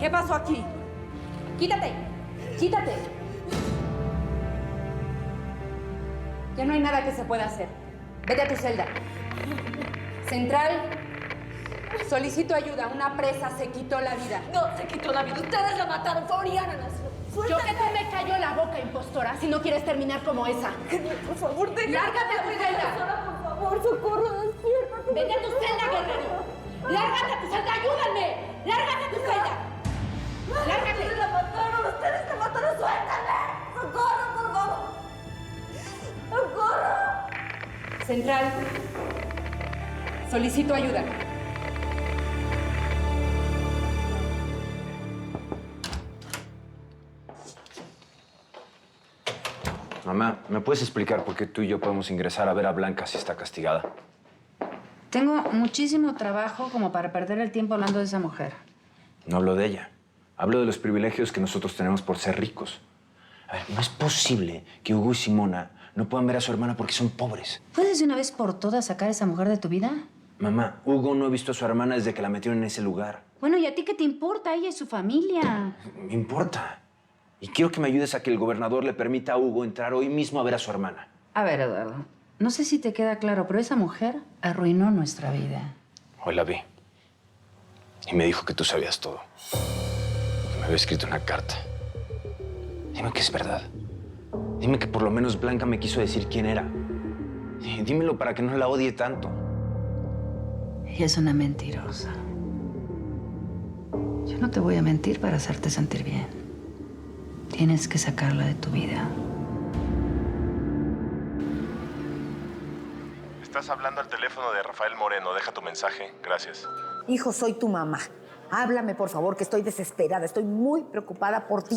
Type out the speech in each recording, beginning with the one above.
¿Qué pasó aquí? ¡Quítate! ¡Quítate! Ya no hay nada que se pueda hacer. Vete a tu celda. Central, solicito ayuda. Una presa se quitó la vida. No se quitó la vida. Ustedes la mataron. Floriana. Yo que te me cayó la boca, impostora, si no quieres terminar como esa. Por favor, déjame. ¡Lárgate a tu celda! Por favor, socorro, despiértate. ¡Vete a tu celda, guerrero! ¡Lárgate a tu celda! ¡Ayúdame! ¡Lárgate a tu celda! ¡Lárgate! Ustedes la mataron. Ustedes la mataron. ¡Suéltame! ¡Socorro, por favor! ¡Socorro! Central, solicito ayuda. Mamá, ¿me puedes explicar por qué tú y yo podemos ingresar a ver a Blanca si está castigada? Tengo muchísimo trabajo como para perder el tiempo hablando de esa mujer. No hablo de ella. Hablo de los privilegios que nosotros tenemos por ser ricos. A ver, no es posible que Hugo y Simona no puedan ver a su hermana porque son pobres. ¿Puedes de una vez por todas sacar a esa mujer de tu vida? Mamá, Hugo no ha visto a su hermana desde que la metieron en ese lugar. Bueno, ¿y a ti qué te importa? Ella y su familia. Me importa. Y quiero que me ayudes a que el gobernador le permita a Hugo entrar hoy mismo a ver a su hermana. A ver, Eduardo, no sé si te queda claro, pero esa mujer arruinó nuestra vida. Hoy la vi. Y me dijo que tú sabías todo. Que me había escrito una carta. Dime que es verdad. Dime que por lo menos Blanca me quiso decir quién era. Y dímelo para que no la odie tanto. Ella es una mentirosa. Yo no te voy a mentir para hacerte sentir bien. Tienes que sacarla de tu vida. Estás hablando al teléfono de Rafael Moreno. Deja tu mensaje. Gracias. Hijo, soy tu mamá. Háblame, por favor, que estoy desesperada. Estoy muy preocupada por ti.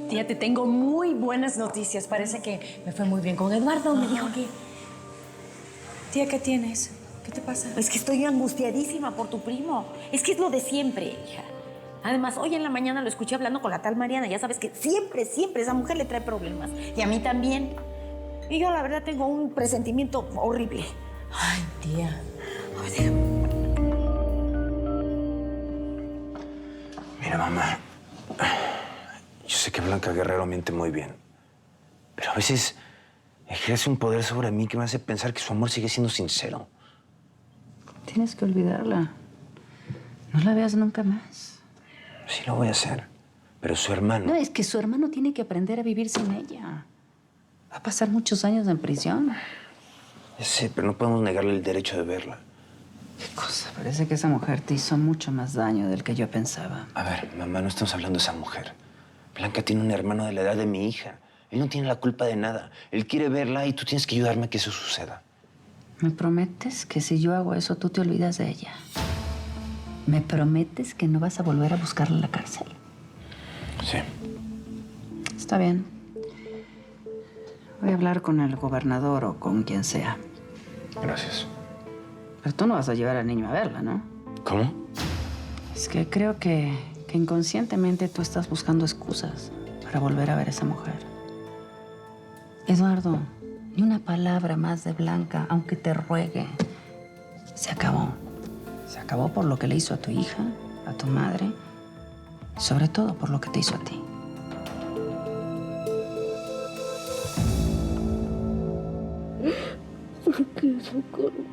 Tía, te tengo muy buenas noticias. Parece que me fue muy bien con Eduardo. Me dijo que... Tía, ¿qué tienes? ¿Qué te pasa? Es que estoy angustiadísima por tu primo. Es que es lo de siempre, hija. Además, hoy en la mañana lo escuché hablando con la tal Mariana. Ya sabes que siempre esa mujer le trae problemas. Y a mí también. Y yo, la verdad, tengo un presentimiento horrible. Ay, tía. Oye, Mira, mamá. Yo sé que Blanca Guerrero miente muy bien. Pero a veces ejerce un poder sobre mí que me hace pensar que su amor sigue siendo sincero. Tienes que olvidarla. No la veas nunca más. Sí lo voy a hacer. Pero su hermano... No, es que su hermano tiene que aprender a vivir sin ella. Va a pasar muchos años en prisión. Ya sé, pero no podemos negarle el derecho de verla. ¿Qué cosa? Parece que esa mujer te hizo mucho más daño del que yo pensaba. A ver, mamá, no estamos hablando de esa mujer. Blanca tiene un hermano de la edad de mi hija. Él no tiene la culpa de nada. Él quiere verla y tú tienes que ayudarme a que eso suceda. ¿Me prometes que si yo hago eso, tú te olvidas de ella? ¿Me prometes que no vas a volver a buscarla en la cárcel? Sí. Está bien. Voy a hablar con el gobernador o con quien sea. Gracias. Pero tú no vas a llevar al niño a verla, ¿no? ¿Cómo? Es que creo que inconscientemente tú estás buscando excusas para volver a ver a esa mujer. Eduardo, ni una palabra más de Blanca, aunque te ruegue. Se acabó. Se acabó por lo que le hizo a tu hija, a tu madre, sobre todo por lo que te hizo a ti. ¿por qué, Socorro?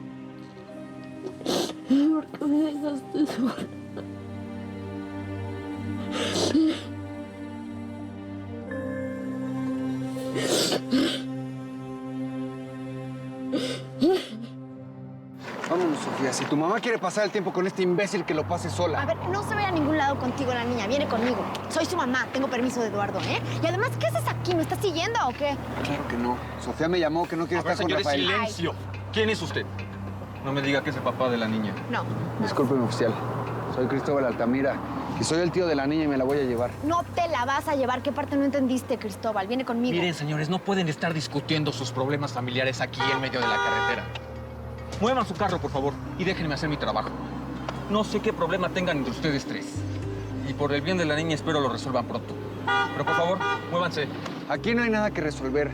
¿Por qué me dejaste sola? Vámonos, Sofía. Si tu mamá quiere pasar el tiempo con este imbécil, que lo pase sola. A ver, no se vaya a ningún lado contigo la niña. Viene conmigo. Soy su mamá. Tengo permiso de Eduardo, ¿eh? Y además, ¿qué haces aquí? ¿Me estás siguiendo o qué? Claro que no. Sofía me llamó que no quiere estar con Señores, Rafael. silencio. ¿Quién es usted? No me diga que es el papá de la niña. No. Discúlpeme, oficial. Soy Cristóbal Altamira y soy el tío de la niña y me la voy a llevar. No te la vas a llevar. ¿Qué parte no entendiste, Cristóbal? Viene conmigo. Miren, señores, no pueden estar discutiendo sus problemas familiares aquí en medio de la carretera. Muevan su carro, por favor, y déjenme hacer mi trabajo. No sé qué problema tengan entre ustedes tres. Y por el bien de la niña espero lo resuelvan pronto. Pero por favor, muévanse. Aquí no hay nada que resolver.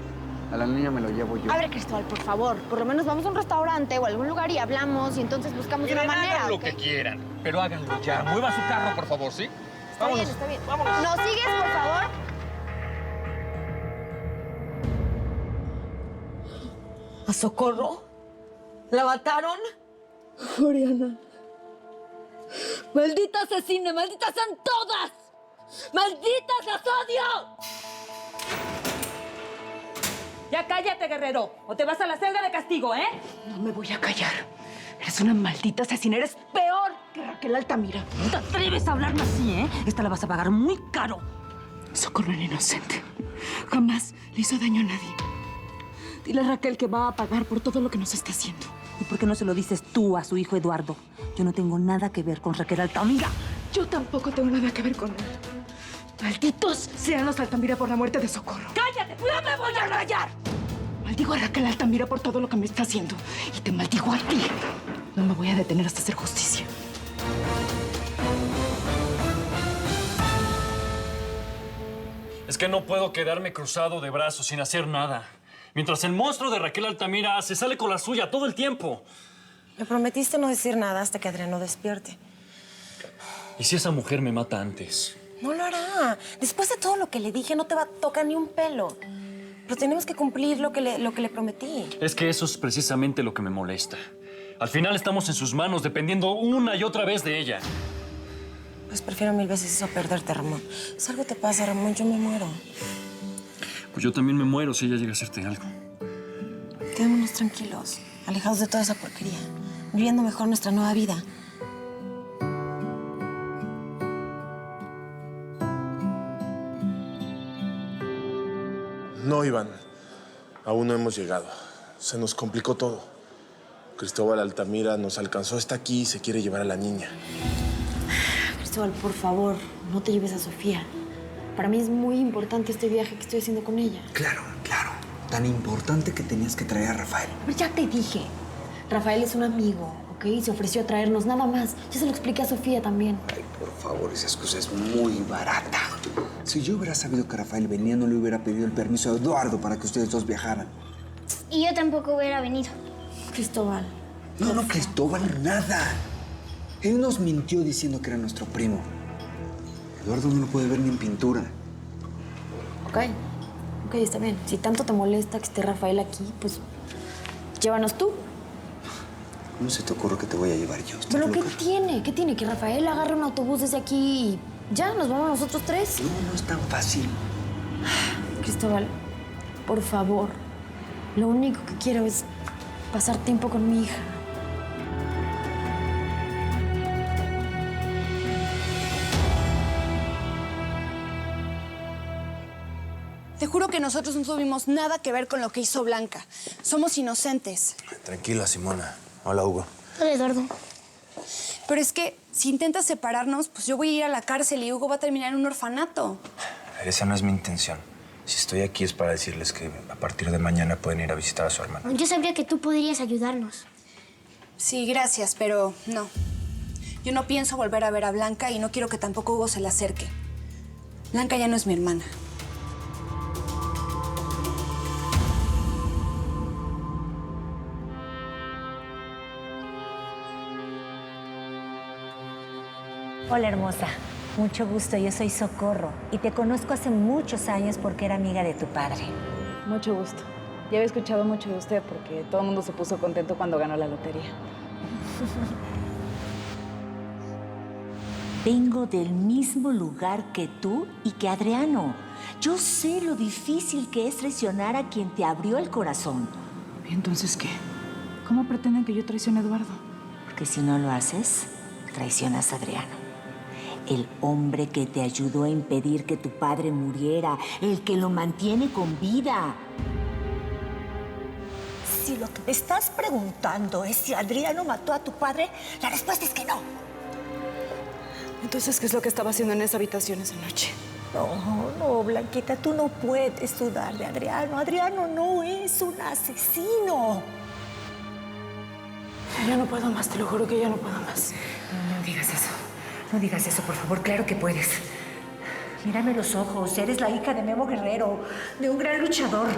A la niña me lo llevo yo. A ver, Cristóbal, por favor, por lo menos vamos a un restaurante o a algún lugar y hablamos y entonces buscamos una manera. Hagan lo ¿ok? que quieran, pero háganlo ya. Mueva su carro, por favor, ¿sí? Está bien, está bien. ¿Nos sigues, por favor? ¿A Socorro? ¿La mataron? Oriana. ¡Maldita asesina! ¡Malditas son todas! ¡Malditas las odio! Ya cállate, guerrero, o te vas a la celda de castigo, ¿eh? No me voy a callar. Eres una maldita asesina. Eres peor que Raquel Altamira. No te atreves a hablarme así, ¿eh? Esta la vas a pagar muy caro. Socorro era inocente. Jamás le hizo daño a nadie. Dile a Raquel que va a pagar por todo lo que nos está haciendo. ¿Y por qué no se lo dices tú a su hijo Eduardo? Yo no tengo nada que ver con Raquel Altamira. Yo tampoco tengo nada que ver con él. Malditos sean los Altamira por la muerte de Socorro. ¡Cállate! ¡No me voy a callar! Maldigo a Raquel Altamira por todo lo que me está haciendo. Y te maldigo a ti. No me voy a detener hasta hacer justicia. Es que no puedo quedarme cruzado de brazos sin hacer nada. Mientras el monstruo de Raquel Altamira se sale con la suya todo el tiempo. Me prometiste no decir nada hasta que Adriano despierte. ¿Y si esa mujer me mata antes? No lo hará. Después de todo lo que le dije, no te va a tocar ni un pelo. Pero tenemos que cumplir lo que le prometí. Es que eso es precisamente lo que me molesta. Al final estamos en sus manos, dependiendo una y otra vez de ella. Pues prefiero 1000 veces eso a perderte, Ramón. Si algo te pasa, Ramón, yo me muero. Pues yo también me muero si ella llega a hacerte algo. Quedémonos tranquilos, alejados de toda esa porquería, viviendo mejor nuestra nueva vida. No, Iván. Aún no hemos llegado. Se nos complicó todo. Cristóbal Altamira nos alcanzó hasta aquí y se quiere llevar a la niña. Cristóbal, por favor, no te lleves a Sofía. Para mí es muy importante este viaje que estoy haciendo con ella. Claro, claro. Tan importante que tenías que traer a Rafael. Pero ya te dije. Rafael es un amigo, ¿ok? Se ofreció a traernos nada más. Ya se lo expliqué a Sofía también. Ay, por favor, esa excusa es muy barata. Si yo hubiera sabido que Rafael venía, no le hubiera pedido el permiso a Eduardo para que ustedes dos viajaran. Y yo tampoco hubiera venido. Cristóbal. No, Cristóbal, nada. Él nos mintió diciendo que era nuestro primo. Eduardo no lo puede ver ni en pintura. Ok, está bien. Si tanto te molesta que esté Rafael aquí, pues llévanos tú. ¿Cómo se te ocurre que te voy a llevar yo? ¿Pero qué tiene? ¿Qué tiene? Que Rafael agarre un autobús desde aquí y ya, nos vamos nosotros tres. No es tan fácil. Cristóbal, por favor. Lo único que quiero es pasar tiempo con mi hija. Te juro que nosotros no tuvimos nada que ver con lo que hizo Blanca. Somos inocentes. Tranquila, Simona. Hola, Hugo. Hola, Eduardo. Pero es que si intentas separarnos, pues yo voy a ir a la cárcel y Hugo va a terminar en un orfanato. Esa no es mi intención. Si estoy aquí es para decirles que a partir de mañana pueden ir a visitar a su hermano. Yo sabría que tú podrías ayudarnos. Sí, gracias, pero no. Yo no pienso volver a ver a Blanca y no quiero que tampoco Hugo se le acerque. Blanca ya no es mi hermana. Hola, hermosa. Mucho gusto. Yo soy Socorro y te conozco hace muchos años porque era amiga de tu padre. Mucho gusto. Ya había escuchado mucho de usted porque todo el mundo se puso contento cuando ganó la lotería. Vengo del mismo lugar que tú y que Adriano. Yo sé lo difícil que es traicionar a quien te abrió el corazón. ¿Y entonces qué? ¿Cómo pretenden que yo traicione a Eduardo? Porque si no lo haces, traicionas a Adriano. El hombre que te ayudó a impedir que tu padre muriera, el que lo mantiene con vida. Si lo que me estás preguntando es si Adriano mató a tu padre, la respuesta es que no. Entonces, ¿qué es lo que estaba haciendo en esa habitación esa noche? No, Blanquita, tú no puedes dudar de Adriano. Adriano no es un asesino. Ya no puedo más, te lo juro que ya no puedo más. No digas eso. No digas eso, por favor. Claro que puedes. Mírame los ojos. Eres la hija de Memo Guerrero, de un gran luchador.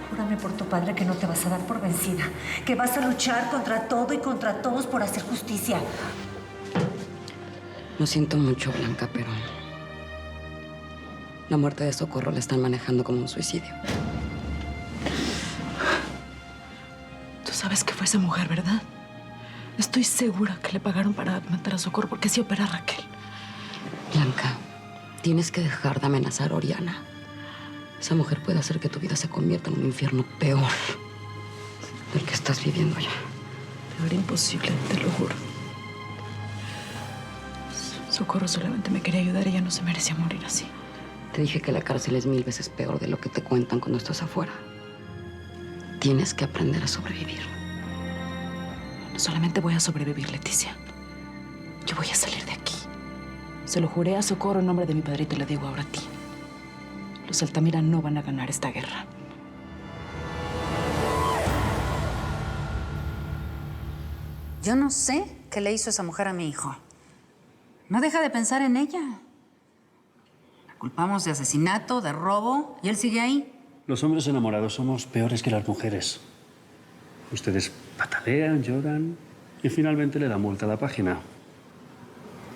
Júrame por tu padre que no te vas a dar por vencida, que vas a luchar contra todo y contra todos por hacer justicia. Lo siento mucho, Blanca, pero la muerte de Socorro la están manejando como un suicidio. Tú sabes que fue esa mujer, ¿verdad? Estoy segura que le pagaron para matar a Socorro porque así opera a Raquel. Blanca, tienes que dejar de amenazar a Oriana. Esa mujer puede hacer que tu vida se convierta en un infierno peor del que estás viviendo ya. Era imposible, te lo juro. Socorro solamente me quería ayudar y ella no se merecía morir así. Te dije que la cárcel es 1000 veces peor de lo que te cuentan cuando estás afuera. Tienes que aprender a sobrevivir. No solamente voy a sobrevivir, Leticia. Yo voy a salir de aquí. Se lo juré a Socorro en nombre de mi padre y te lo digo ahora a ti. Los Altamira no van a ganar esta guerra. Yo no sé qué le hizo esa mujer a mi hijo. No deja de pensar en ella. La culpamos de asesinato, de robo, y él sigue ahí. Los hombres enamorados somos peores que las mujeres. Ustedes patalean, lloran y finalmente le dan vuelta a la página.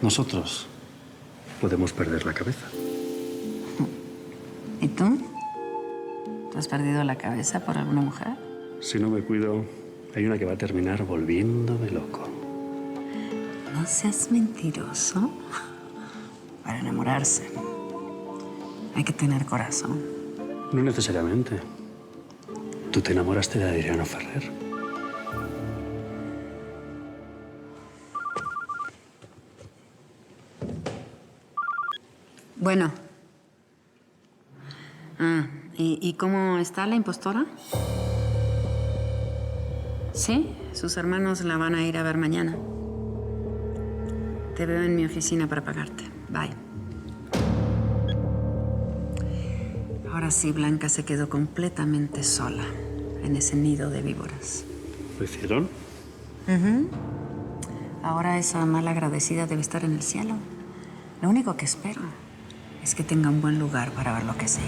Nosotros podemos perder la cabeza. ¿Y tú? ¿Tú has perdido la cabeza por alguna mujer? Si no me cuido, hay una que va a terminar volviéndome loco. No seas mentiroso. Para enamorarse hay que tener corazón. No necesariamente. Tú te enamoraste de Adriano Ferrer. Bueno. ¿Y cómo está la impostora? Sí, sus hermanos la van a ir a ver mañana. Te veo en mi oficina para pagarte. Bye. Ahora sí, Blanca se quedó completamente sola en ese nido de víboras. ¿Lo hicieron? Ahora esa mala agradecida debe estar en el cielo. Lo único que espero es que tenga un buen lugar para ver lo que sigue.